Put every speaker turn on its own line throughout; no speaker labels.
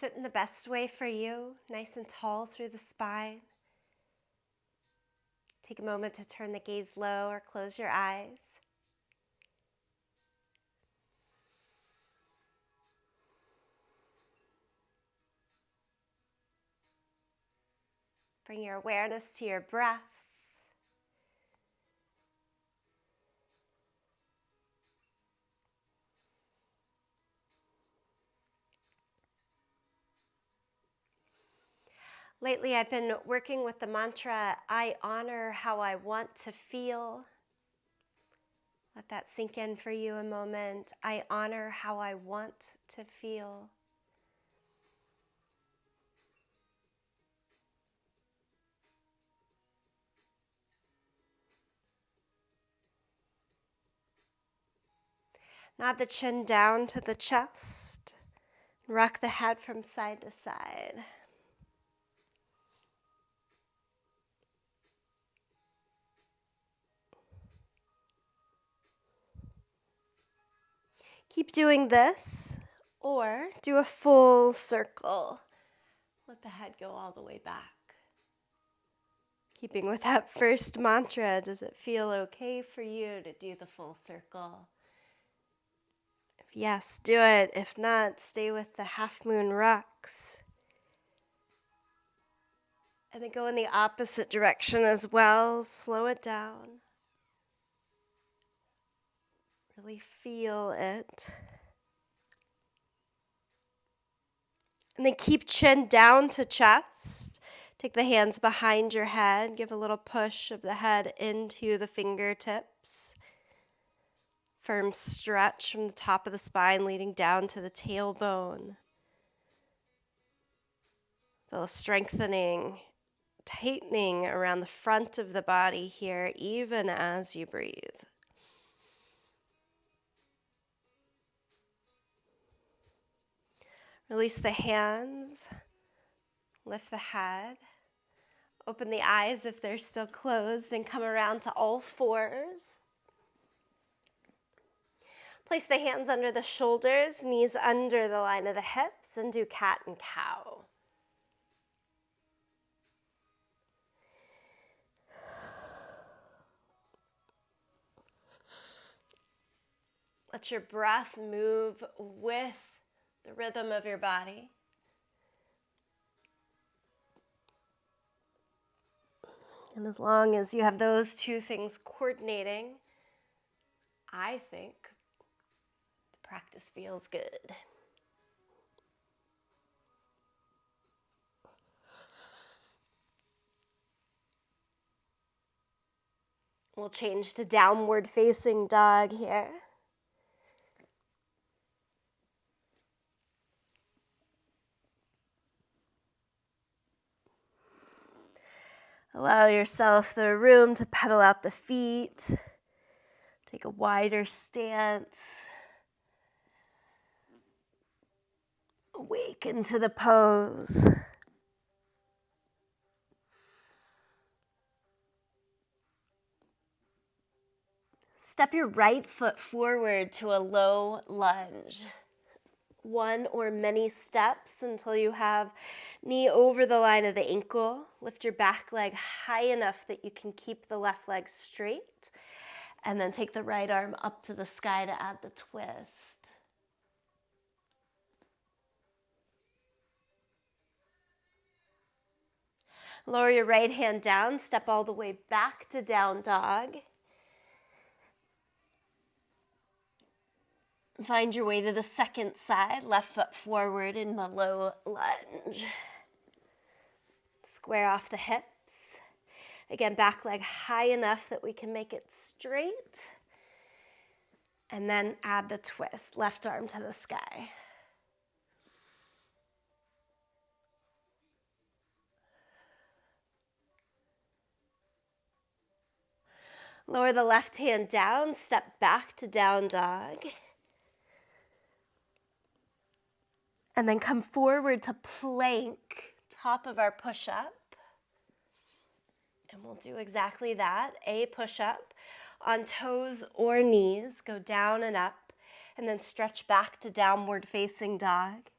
Sit in the best way for you, nice and tall through the spine. Take a moment to turn the gaze low or close your eyes. Bring your awareness to your breath. Lately, I've been working with the mantra, I honor how I want to feel. Let that sink in for you a moment. I honor how I want to feel. Nod the chin down to the chest. Rock the head from side to side. Keep doing this, or do a full circle. Let the head go all the way back. Keeping with that first mantra, does it feel okay for you to do the full circle? If yes, do it. If not, stay with the half moon rocks. And then go in the opposite direction as well. Slow it down. Really feel it. And then keep chin down to chest. Take the hands behind your head. Give a little push of the head into the fingertips. Firm stretch from the top of the spine leading down to the tailbone. Feel a strengthening, tightening around the front of the body here, even as you breathe. Release the hands, lift the head, open the eyes if they're still closed, and come around to all fours. Place the hands under the shoulders, knees under the line of the hips, and do cat and cow. Let your breath move with the rhythm of your body. And as long as you have those two things coordinating, I think the practice feels good. We'll change to downward facing dog here. Allow yourself the room to pedal out the feet. Take a wider stance. Awaken to the pose. Step your right foot forward to a low lunge. One or many steps until you have knee over the line of the ankle. Lift your back leg high enough that you can keep the left leg straight. And then take the right arm up to the sky to add the twist. Lower your right hand down, step all the way back to down dog. Find your way to the second side, left foot forward in the low lunge. Square off the hips. Again, back leg high enough that we can make it straight. And then add the twist, left arm to the sky. Lower the left hand down, step back to down dog. And then come forward to plank, top of our push-up. And we'll do exactly that, a push-up on toes or knees. Go down and up, and then stretch back to downward facing dog.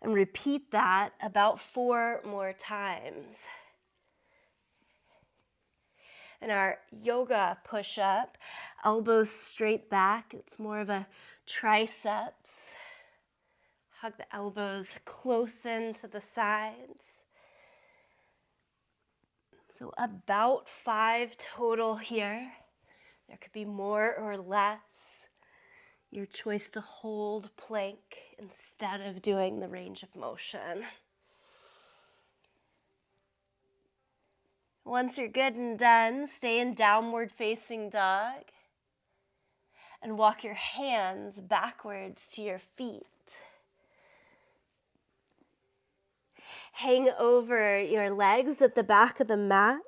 And repeat that about 4 more times. And our yoga push-up, elbows straight back. It's more of a triceps. Hug the elbows close into the sides. So about 5 total here. There could be more or less. Your choice to hold plank instead of doing the range of motion. Once you're good and done, stay in downward facing dog and walk your hands backwards to your feet. Hang over your legs at the back of the mat.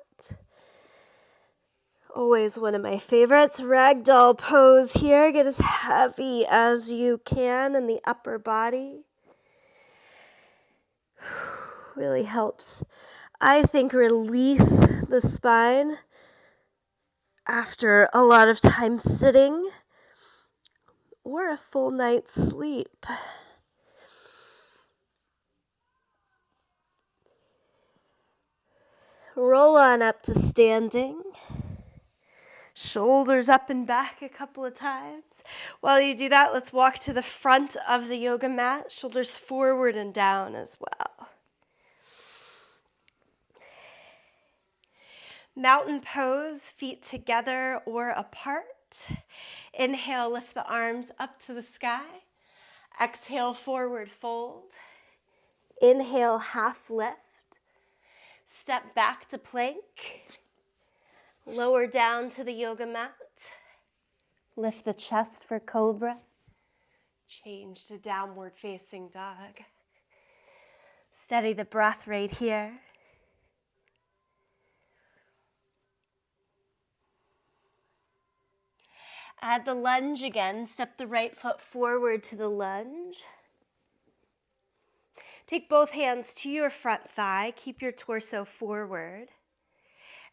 Always one of my favorites. Ragdoll pose here. Get as heavy as you can in the upper body. Really helps, I think, release the spine after a lot of time sitting or a full night's sleep. Roll on up to standing. Shoulders up and back a couple of times. While you do that, let's walk to the front of the yoga mat. Shoulders forward and down as well. Mountain pose, feet together or apart. Inhale, lift the arms up to the sky. Exhale, forward fold. Inhale, half lift. Step back to plank. Lower down to the yoga mat. Lift the chest for cobra. Change to downward facing dog. Steady the breath right here. Add the lunge again. Step the right foot forward to the lunge. Take both hands to your front thigh. Keep your torso forward.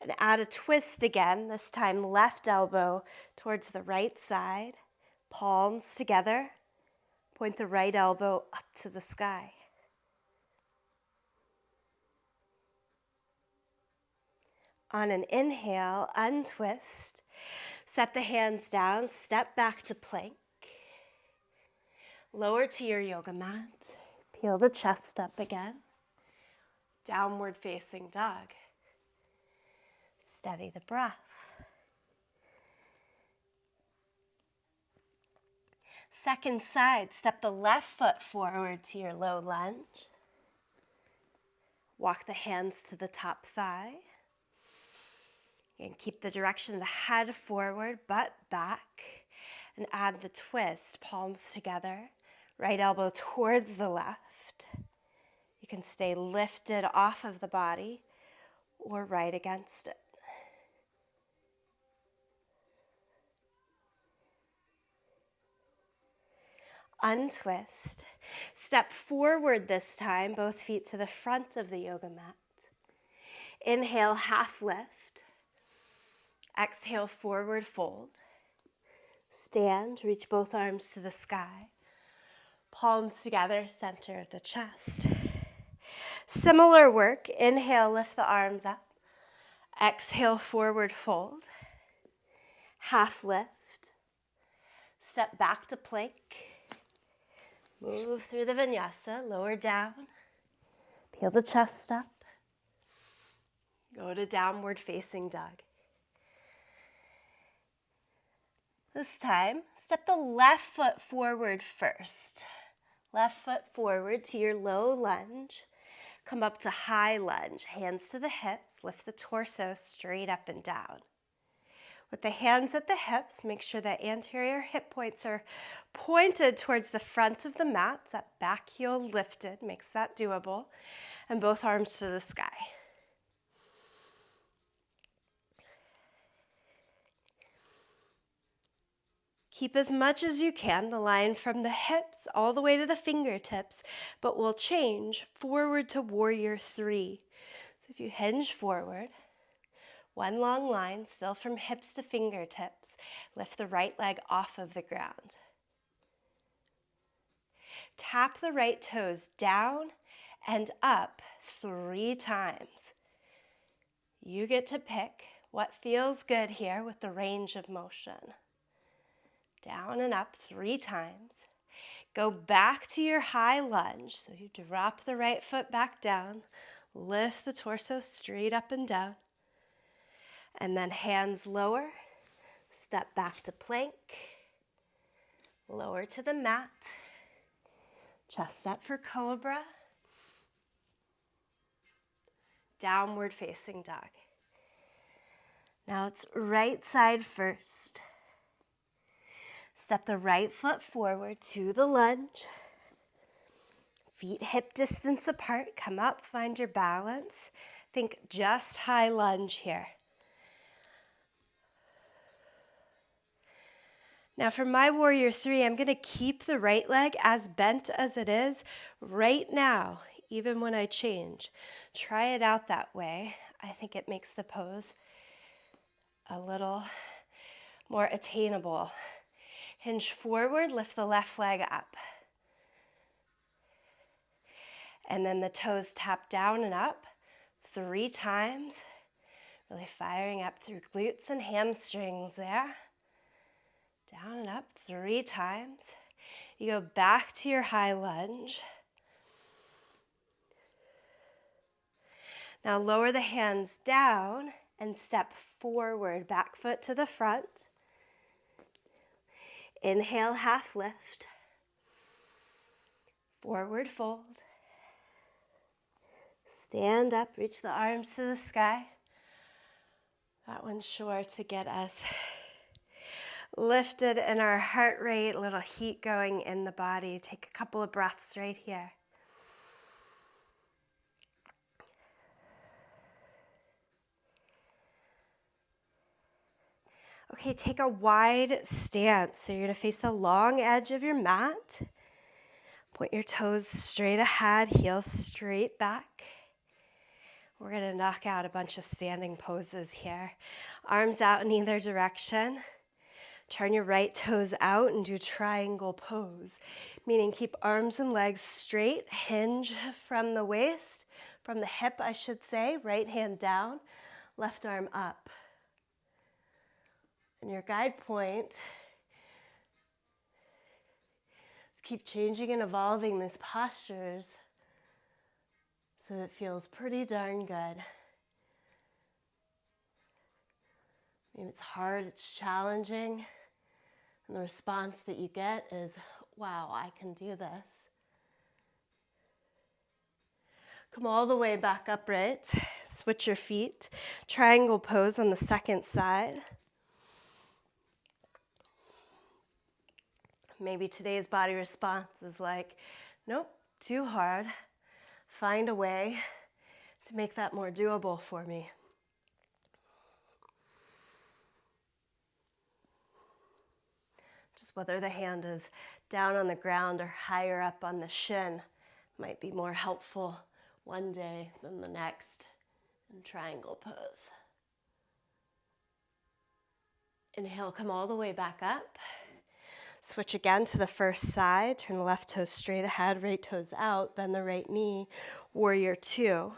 And add a twist again, this time left elbow towards the right side. Palms together. Point the right elbow up to the sky. On an inhale, untwist. Set the hands down, step back to plank. Lower to your yoga mat. Peel the chest up again. Downward facing dog. Steady the breath. Second side, step the left foot forward to your low lunge. Walk the hands to the top thigh. And keep the direction of the head forward, butt back. And add the twist, palms together. Right elbow towards the left. You can stay lifted off of the body or right against it. Untwist. Step forward this time, both feet to the front of the yoga mat. Inhale, half lift. Exhale, forward fold. Stand, reach both arms to the sky. Palms together, center of the chest. Similar work. Inhale, lift the arms up. Exhale, forward fold. Half lift. Step back to plank. Move through the vinyasa, lower down. Peel the chest up. Go to downward facing dog. This time, step the left foot forward first. Left foot forward to your low lunge. Come up to high lunge, hands to the hips, lift the torso straight up and down. With the hands at the hips, make sure that anterior hip points are pointed towards the front of the mat. That back heel lifted makes that doable. And both arms to the sky. Keep as much as you can the line from the hips all the way to the fingertips, but we'll change forward to warrior 3. So if you hinge forward, one long line, still from hips to fingertips. Lift the right leg off of the ground. Tap the right toes down and up 3 times. You get to pick what feels good here with the range of motion. Down and up 3 times. Go back to your high lunge. So you drop the right foot back down, lift the torso straight up and down, and then hands lower, step back to plank, lower to the mat, chest up for cobra, downward facing dog. Now it's right side first. Step the right foot forward to the lunge. Feet hip distance apart. Come up, find your balance. Think just high lunge here. Now for my warrior 3, I'm going to keep the right leg as bent as it is right now, even when I change. Try it out that way. I think it makes the pose a little more attainable. Hinge forward, lift the left leg up. And then the toes tap down and up 3 times. Really firing up through glutes and hamstrings there. Down and up 3 times. You go back to your high lunge. Now lower the hands down and step forward, back foot to the front. Inhale, half lift. Forward fold. Stand up, reach the arms to the sky. That one's sure to get us lifted in our heart rate, a little heat going in the body. Take a couple of breaths right here. Okay, take a wide stance. So you're going to face the long edge of your mat. Point your toes straight ahead, heels straight back. We're going to knock out a bunch of standing poses here. Arms out in either direction. Turn your right toes out and do triangle pose, meaning keep arms and legs straight, hinge from the waist, from the hip, I should say. Right hand down, left arm up. And your guide point is keep changing and evolving these postures so that it feels pretty darn good. Maybe it's hard, it's challenging, and the response that you get is, wow, I can do this. Come all the way back upright. Switch your feet. Triangle pose on the second side. Maybe today's body response is like, nope, too hard. Find a way to make that more doable for me. Just whether the hand is down on the ground or higher up on the shin might be more helpful one day than the next in triangle pose. Inhale, come all the way back up. Switch again to the first side. Turn the left toe straight ahead, right toes out. Bend the right knee. Warrior 2.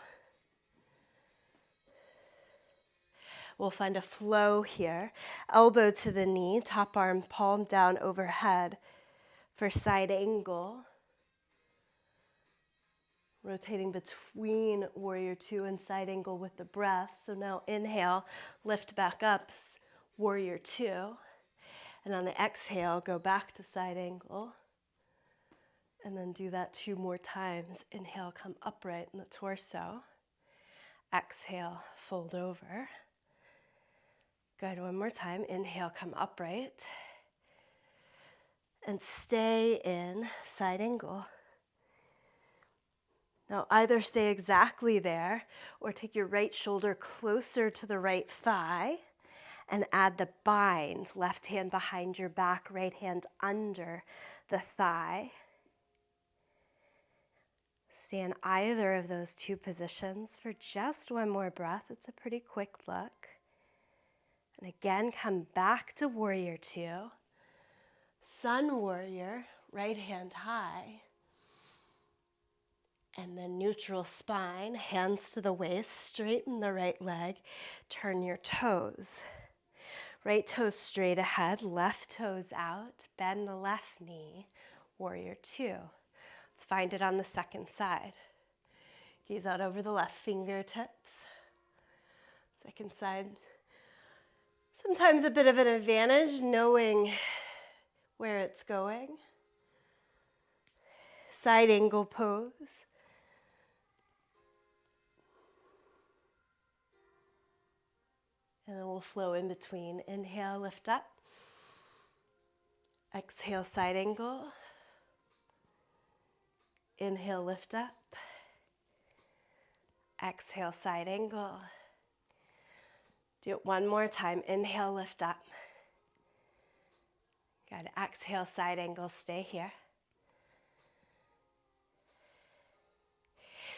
We'll find a flow here. Elbow to the knee, top arm palm down overhead for side angle. Rotating between warrior 2 and side angle with the breath. So now inhale, lift back up, warrior 2. And on the exhale, go back to side angle. And then do that 2 more times. Inhale, come upright in the torso. Exhale, fold over. Good, one more time. Inhale, come upright. And stay in side angle. Now either stay exactly there or take your right shoulder closer to the right thigh and add the bind, left hand behind your back, right hand under the thigh. Stay in either of those 2 positions for just one more breath. It's a pretty quick look. And again, come back to warrior 2. Sun warrior, right hand high. And then neutral spine, hands to the waist, straighten the right leg, turn your toes. Right toes straight ahead, left toes out, bend the left knee, warrior two. Let's find it on the second side. Gaze out over the left fingertips. Second side, sometimes a bit of an advantage knowing where it's going. Side angle pose. And then we'll flow in between. Inhale, lift up. Exhale, side angle. Inhale, lift up. Exhale, side angle. Do it one more time. Inhale, lift up. Good. Exhale, side angle. Stay here.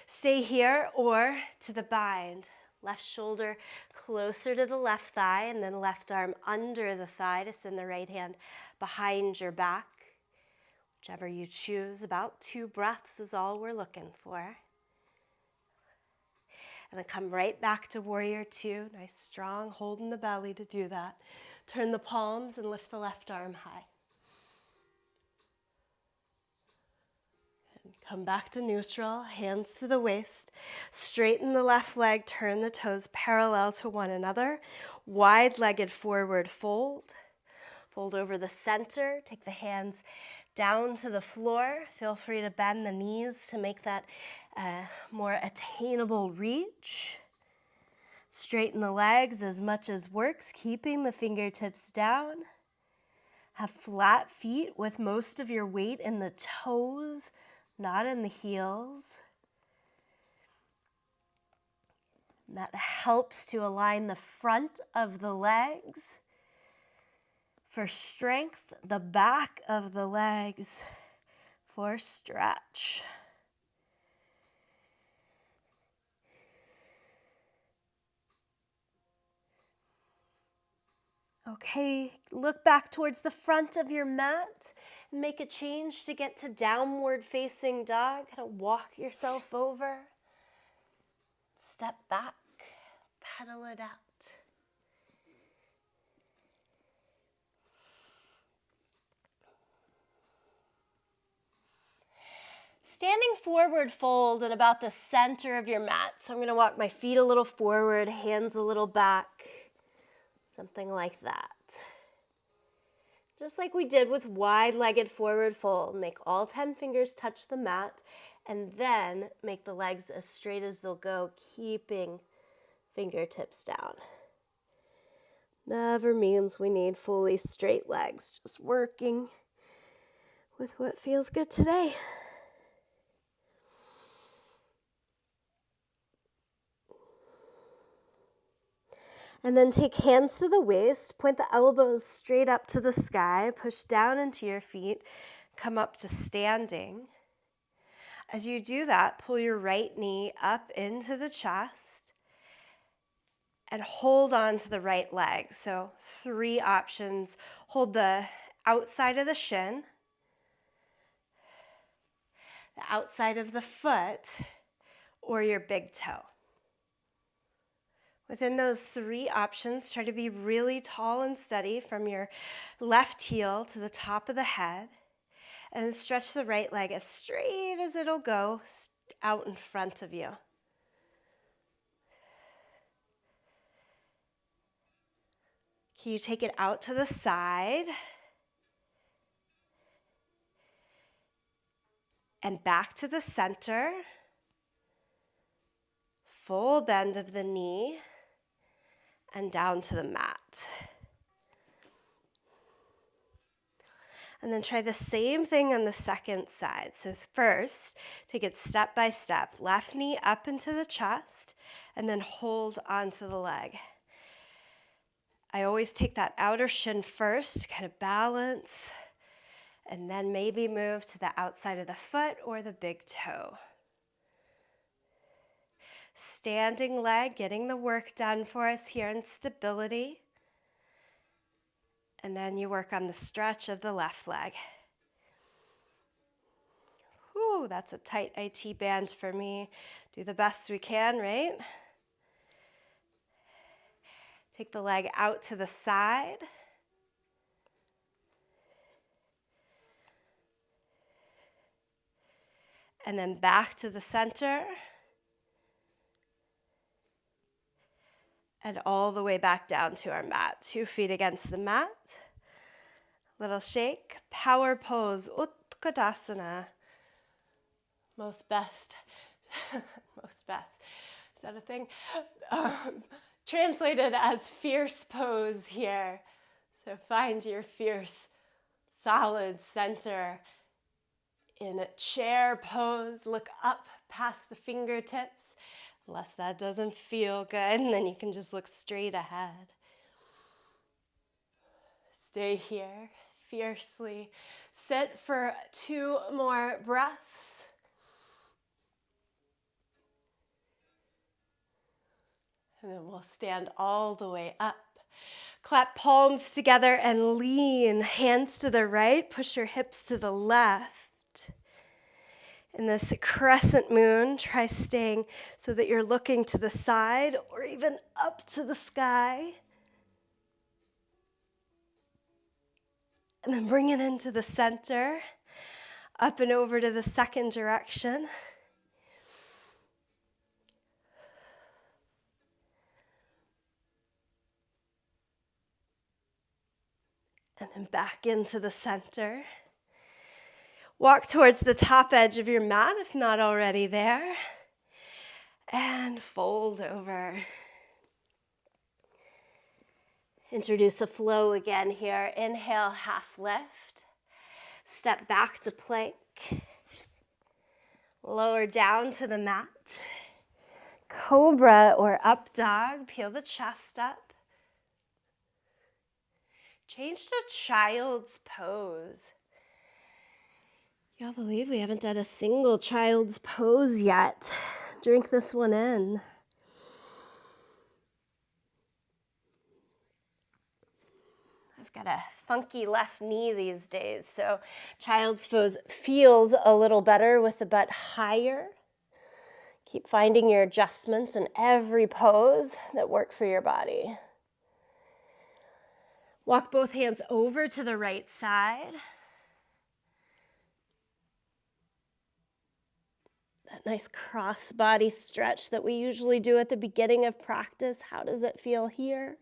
Stay here or to the bind. Left shoulder closer to the left thigh and then left arm under the thigh to send the right hand behind your back. Whichever you choose. About 2 breaths is all we're looking for. And then come right back to warrior two. Nice strong hold in the belly to do that. Turn the palms and lift the left arm high. Come back to neutral, hands to the waist. Straighten the left leg, turn the toes parallel to one another. Wide-legged forward fold. Fold over the center, take the hands down to the floor. Feel free to bend the knees to make that more attainable reach. Straighten the legs as much as works, keeping the fingertips down. Have flat feet with most of your weight in the toes, not in the heels. And that helps to align the front of the legs. For strength, the back of the legs for stretch. Okay, look back towards the front of your mat and make a change to get to downward facing dog. Kind of walk yourself over. Step back, pedal it out. Standing forward fold at about the center of your mat. So I'm going to walk my feet a little forward, hands a little back, something like that. Just like we did with wide-legged forward fold, make all 10 fingers touch the mat, and then make the legs as straight as they'll go, keeping fingertips down. Never means we need fully straight legs, just working with what feels good today. And then take hands to the waist, point the elbows straight up to the sky, push down into your feet, come up to standing. As you do that, pull your right knee up into the chest and hold on to the right leg. So 3 options. Hold the outside of the shin, the outside of the foot, or your big toe. Within those 3 options, try to be really tall and steady from your left heel to the top of the head, and stretch the right leg as straight as it'll go out in front of you. Can you take it out to the side and back to the center? Full bend of the knee and down to the mat. And then try the same thing on the second side. So first, take it step by step. Left knee up into the chest and then hold onto the leg. I always take that outer shin first, kind of balance, and then maybe move to the outside of the foot or the big toe. Standing leg, getting the work done for us here in stability. And then you work on the stretch of the left leg. Woo, that's a tight IT band for me. Do the best we can, right? Take the leg out to the side. And then back to the center. And all the way back down to our mat. 2 feet against the mat. Little shake. Power pose. Utkatasana. Most best. Most best. Is that a thing? Translated as fierce pose here. So find your fierce, solid center in a chair pose. Look up past the fingertips. Unless that doesn't feel good, and then you can just look straight ahead. Stay here, fiercely. Sit for 2 more breaths. And then we'll stand all the way up. Clap palms together and lean. Hands to the right. Push your hips to the left. In this crescent moon, try staying so that you're looking to the side or even up to the sky. And then bring it into the center, up and over to the second direction. And then back into the center. Walk towards the top edge of your mat if not already there. And fold over. Introduce a flow again here. Inhale, half lift. Step back to plank. Lower down to the mat. Cobra or up dog. Peel the chest up. Change to child's pose. Y'all believe we haven't done a single child's pose yet. Drink this one in. I've got a funky left knee these days, so child's pose feels a little better with the butt higher. Keep finding your adjustments in every pose that work for your body. Walk both hands over to the right side. That nice cross body stretch that we usually do at the beginning of practice. How does it feel here?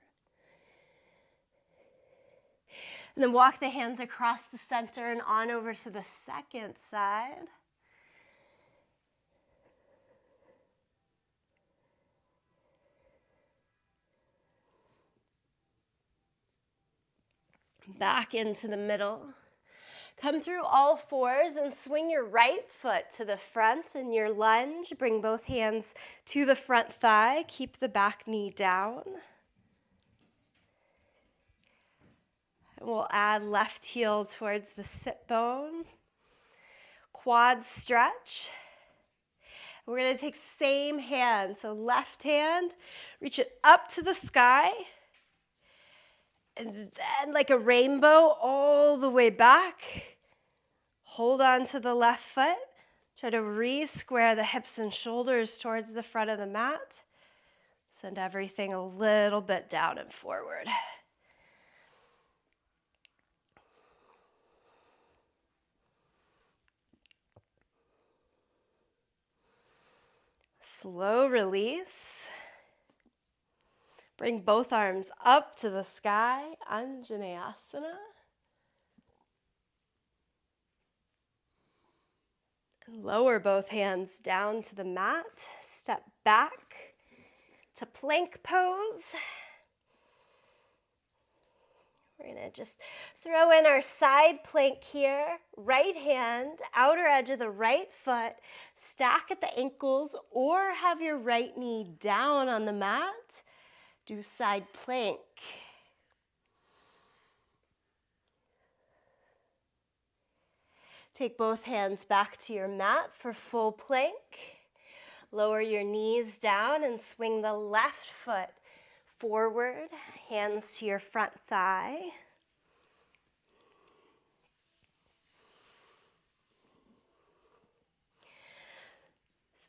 And then walk the hands across the center and on over to the second side. Back into the middle. Come through all fours and swing your right foot to the front in your lunge. Bring both hands to the front thigh. Keep the back knee down. And we'll add left heel towards the sit bone. Quad stretch. We're going to take same hand. So left hand, reach it up to the sky. And then like a rainbow all the way back. Hold on to the left foot. Try to re-square the hips and shoulders towards the front of the mat. Send everything a little bit down and forward. Slow release. Bring both arms up to the sky, Anjaneyasana. And lower both hands down to the mat. Step back to plank pose. We're going to just throw in our side plank here. Right hand, outer edge of the right foot. Stack at the ankles or have your right knee down on the mat. Do side plank. Take both hands back to your mat for full plank. Lower your knees down and swing the left foot forward, hands to your front thigh.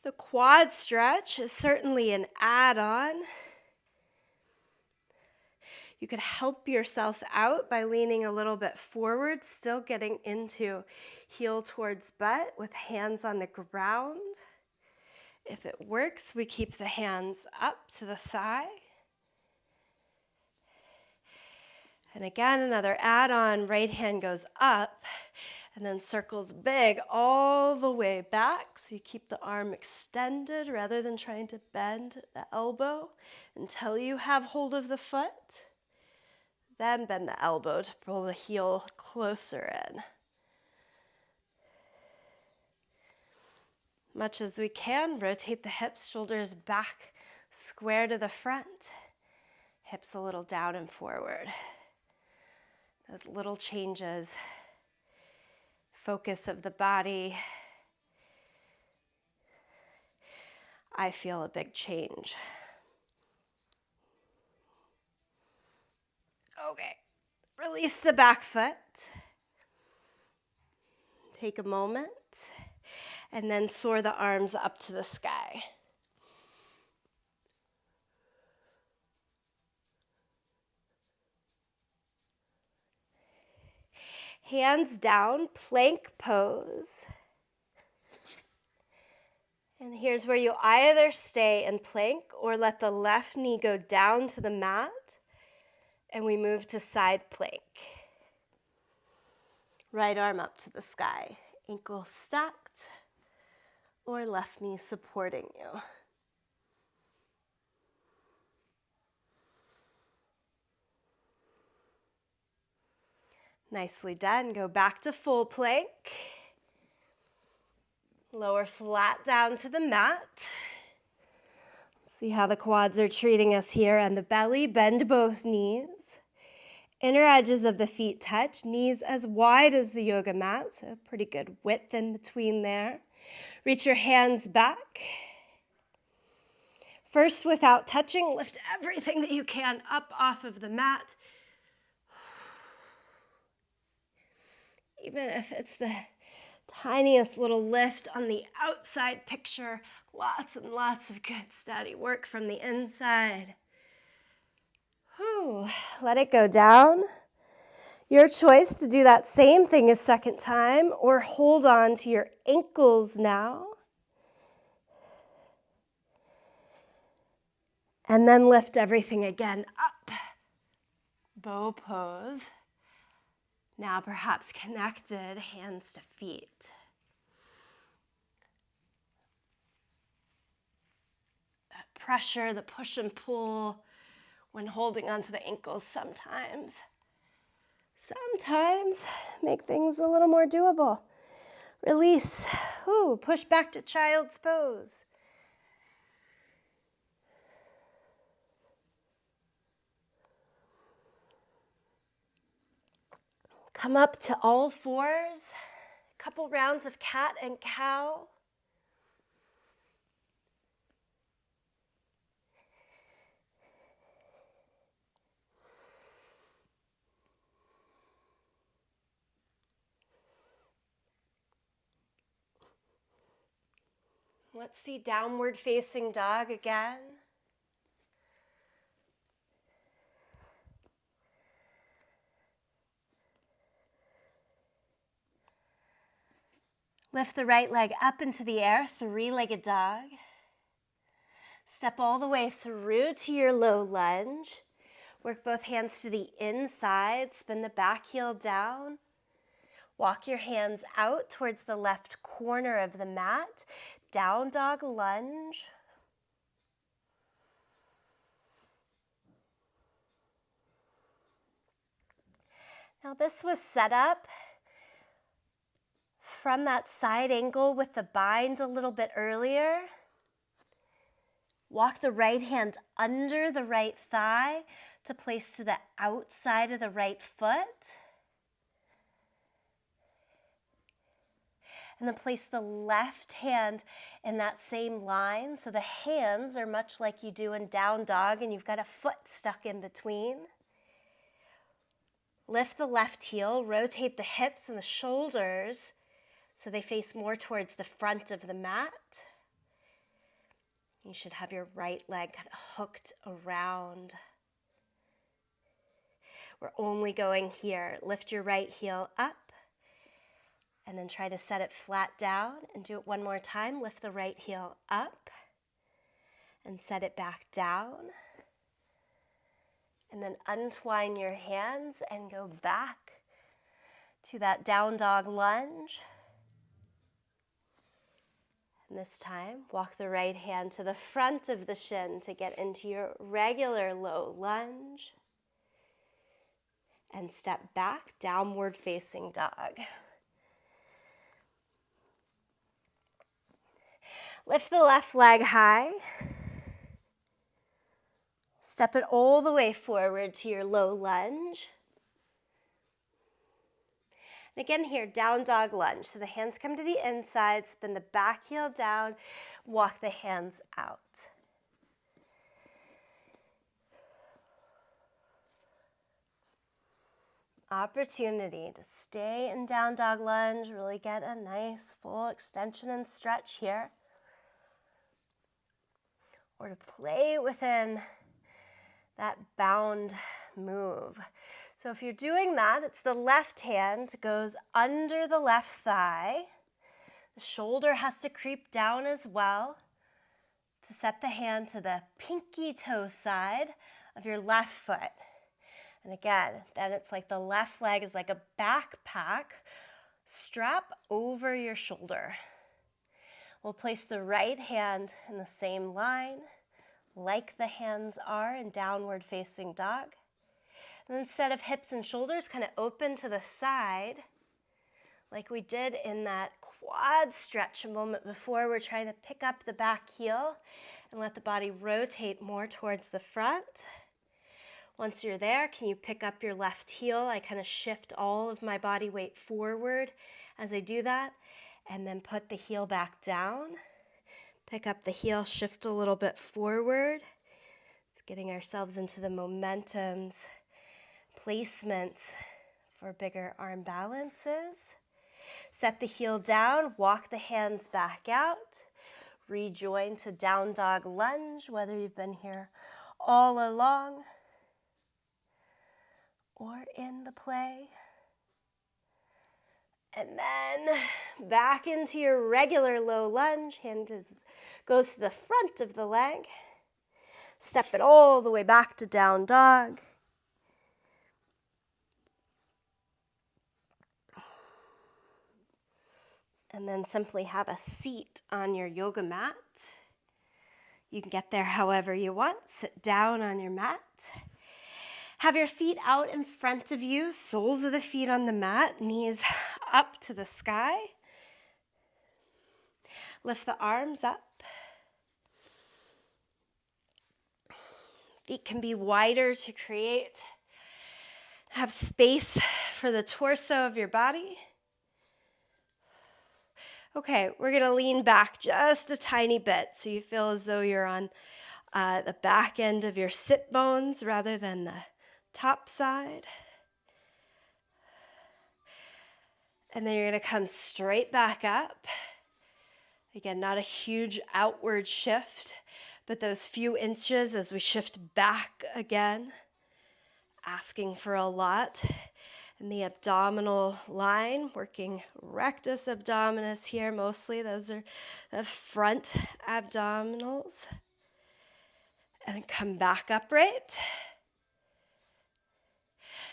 The quad stretch is certainly an add-on. You could help yourself out by leaning a little bit forward, still getting into heel towards butt with hands on the ground. If it works, we keep the hands up to the thigh. And again, another add-on, right hand goes up and then circles big all the way back. So you keep the arm extended rather than trying to bend the elbow until you have hold of the foot. Then bend the elbow to pull the heel closer in. Much as we can, rotate the hips, shoulders back, square to the front. Hips a little down and forward. Those little changes, focus of the body. I feel a big change. Okay, release the back foot. Take a moment, and then soar the arms up to the sky. Hands down, plank pose. And here's where you either stay in plank or let the left knee go down to the mat, and we move to side plank. Right arm up to the sky, ankle stacked, or left knee supporting you. Nicely done. Go back to full plank. Lower flat down to the mat. See how the quads are treating us here, and the belly. Bend both knees. Inner edges of the feet touch, knees as wide as the yoga mat, so pretty good width in between there. Reach your hands back. First, without touching, lift everything that you can up off of the mat. Even if it's the tiniest little lift on the outside picture, lots and lots of good steady work from the inside. Whew. Let it go down. Your choice to do that same thing a second time or hold on to your ankles now. And then lift everything again up. Bow pose. Now perhaps connected, hands to feet. That pressure, the push and pull when holding onto the ankles sometimes make things a little more doable. Release. Ooh, push back to child's pose. Come up to all fours. A couple rounds of cat and cow. Let's see downward facing dog again. Lift the right leg up into the air, three-legged dog. Step all the way through to your low lunge. Work both hands to the inside, spin the back heel down. Walk your hands out towards the left corner of the mat. Down dog lunge. Now this was set up from that side angle with the bind a little bit earlier. Walk the right hand under the right thigh to place to the outside of the right foot. And then place the left hand in that same line. So the hands are much like you do in down dog and you've got a foot stuck in between. Lift the left heel, rotate the hips and the shoulders so they face more towards the front of the mat. You should have your right leg kind of hooked around. We're only going here. Lift your right heel up and then try to set it flat down and do it one more time. Lift the right heel up and set it back down. And then untwine your hands and go back to that down dog lunge. And this time, walk the right hand to the front of the shin to get into your regular low lunge. And step back, downward facing dog. Lift the left leg high. Step it all the way forward to your low lunge. And again here, down dog lunge. So the hands come to the inside, spin the back heel down, walk the hands out. Opportunity to stay in down dog lunge, really get a nice full extension and stretch here. Or to play within that bound move. So if you're doing that, it's the left hand goes under the left thigh. The shoulder has to creep down as well to set the hand to the pinky toe side of your left foot. And again, then it's like the left leg is like a backpack strap over your shoulder. We'll place the right hand in the same line like the hands are in downward facing dog. And instead of hips and shoulders kind of open to the side, like we did in that quad stretch a moment before, we're trying to pick up the back heel and let the body rotate more towards the front. Once you're there, can you pick up your left heel? I kind of shift all of my body weight forward as I do that, and then put the heel back down. Pick up the heel, shift a little bit forward. It's getting ourselves into the momentums, placements for bigger arm balances. Set the heel down, walk the hands back out. Rejoin to down dog lunge, whether you've been here all along or in the play. And then back into your regular low lunge. Hand goes to the front of the leg. Step it all the way back to down dog. And then simply have a seat on your yoga mat. You can get there however you want. Sit down on your mat. Have your feet out in front of you, soles of the feet on the mat, knees up to the sky. Lift the arms up. Feet can be wider to have space for the torso of your body. Okay, we're going to lean back just a tiny bit so you feel as though you're on the back end of your sit bones rather than the top side. And then you're going to come straight back up. Again, not a huge outward shift, but those few inches as we shift back again, asking for a lot. And the abdominal line, working rectus abdominis here mostly. Those are the front abdominals. And come back upright.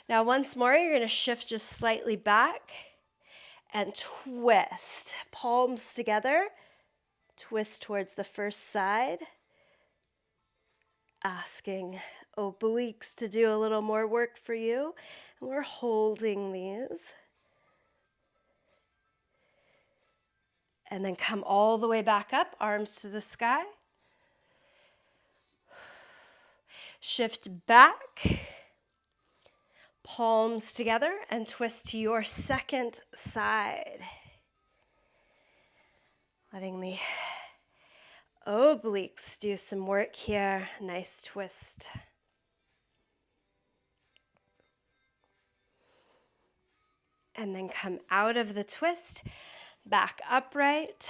Now once more, you're going to shift just slightly back and twist. Palms together. Twist towards the first side. Asking obliques to do a little more work for you. And we're holding these. And then come all the way back up, arms to the sky. Shift back. Palms together and twist to your second side. Letting the obliques do some work here. Nice twist. And then come out of the twist, back upright.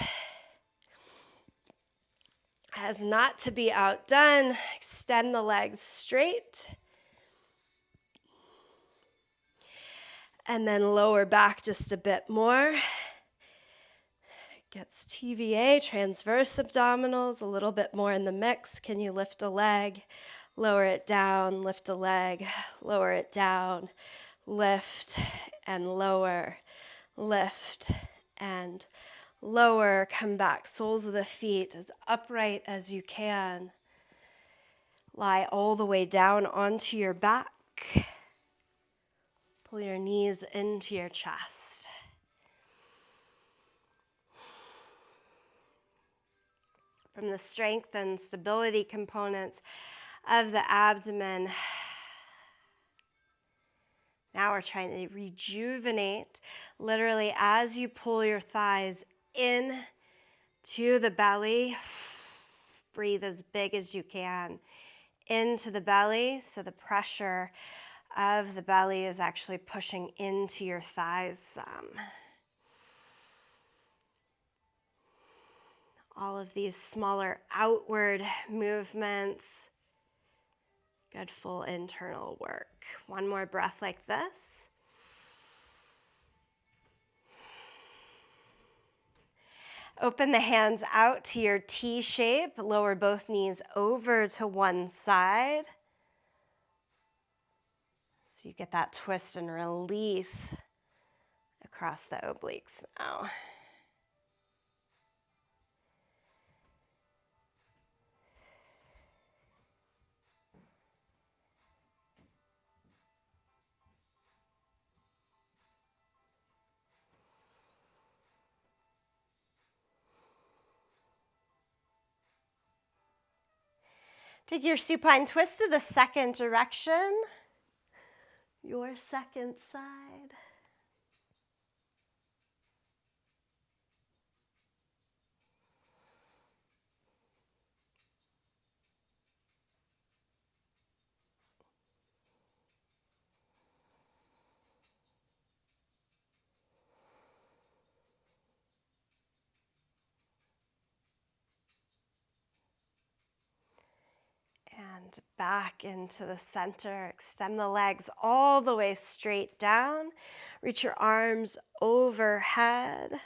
As not to be outdone, extend the legs straight. And then lower back just a bit more. Gets TVA, transverse abdominals, a little bit more in the mix. Can you lift a leg, lower it down, lift a leg, lower it down, lift and lower, lift and lower. Come back, soles of the feet as upright as you can. Lie all the way down onto your back. Pull your knees into your chest. From the strength and stability components of the abdomen, now we're trying to rejuvenate, literally as you pull your thighs in to the belly. Breathe as big as you can into the belly, so the pressure of the belly is actually pushing into your thighs some. All of these smaller outward movements, good full internal work. One more breath like this. Open the hands out to your T shape. Lower both knees over to one side. So you get that twist and release across the obliques now. Take your supine twist to the second direction, your second side. And back into the center. Extend the legs all the way straight down. Reach your arms overhead.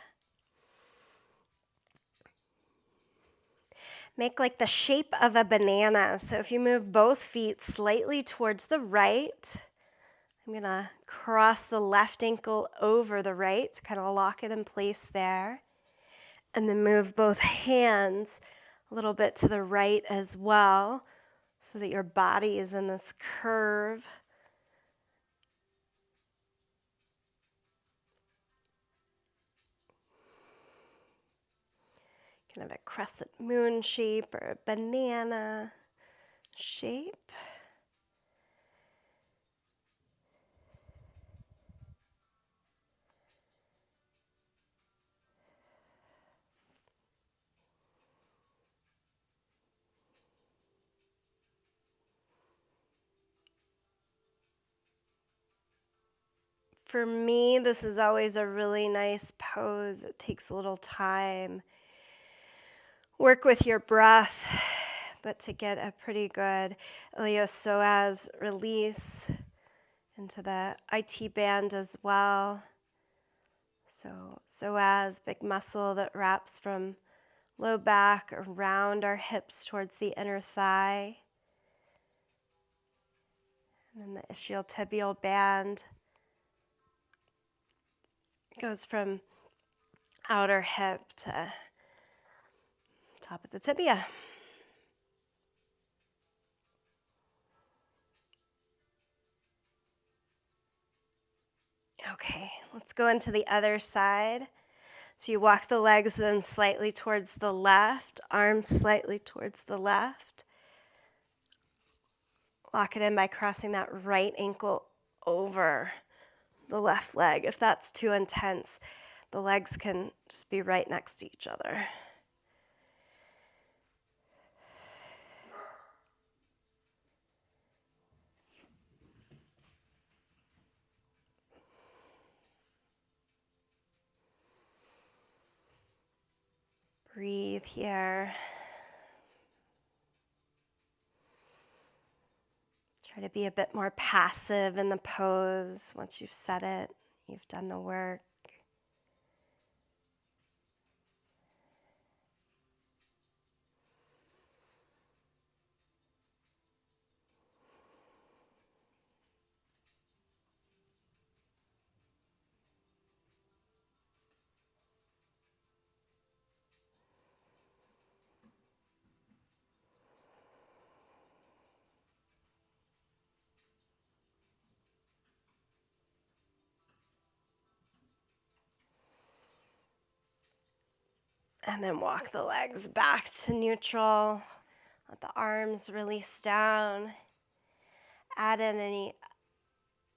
Make like the shape of a banana. So if you move both feet slightly towards the right, I'm going to cross the left ankle over the right to kind of lock it in place there. And then move both hands a little bit to the right as well, so that your body is in this curve. Kind of a crescent moon shape or a banana shape. For me, this is always a really nice pose. It takes a little time. Work with your breath, but to get a pretty good iliopsoas release into the IT band as well. So psoas, big muscle that wraps from low back around our hips towards the inner thigh. And then the ischial-tibial band goes from outer hip to top of the tibia. Okay, let's go into the other side. So you walk the legs then slightly towards the left, arms slightly towards the left. Lock it in by crossing that right ankle over the left leg. If that's too intense, the legs can just be right next to each other. Breathe here. Try to be a bit more passive in the pose. Once you've set it, you've done the work. And then walk the legs back to neutral. Let the arms release down. Add in any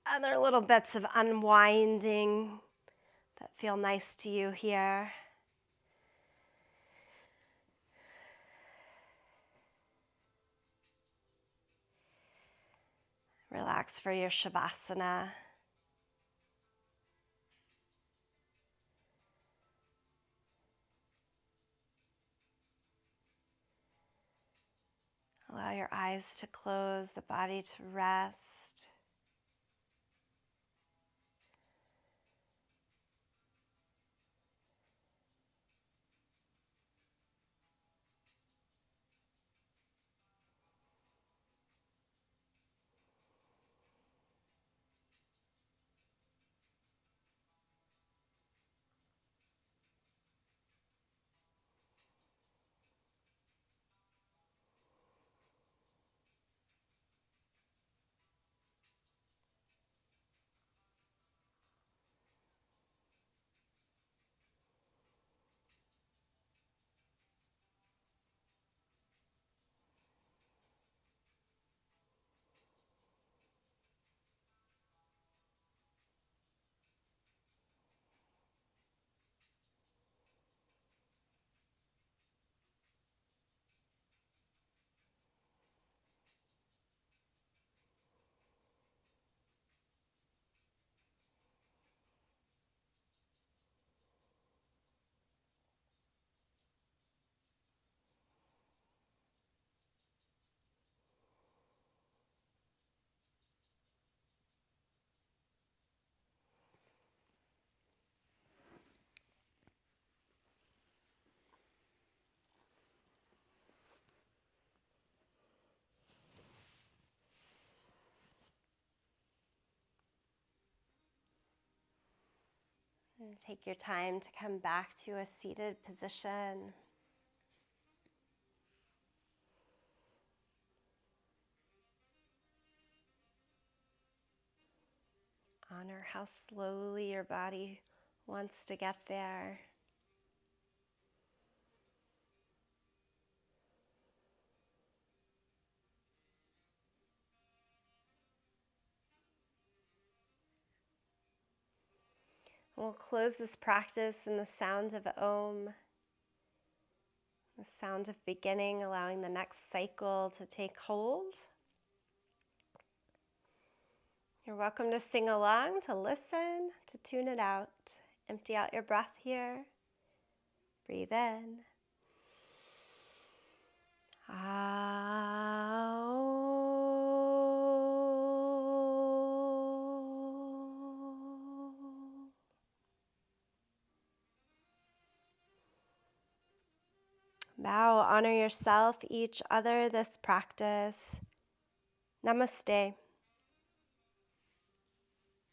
other little bits of unwinding that feel nice to you here. Relax for your Shavasana. Allow your eyes to close, the body to rest. And take your time to come back to a seated position. Honor how slowly your body wants to get there. We'll close this practice in the sound of Om, the sound of beginning, allowing the next cycle to take hold. You're welcome to sing along, to listen, to tune it out. Empty out your breath here. Breathe in. Bow, honor yourself, each other, this practice. Namaste.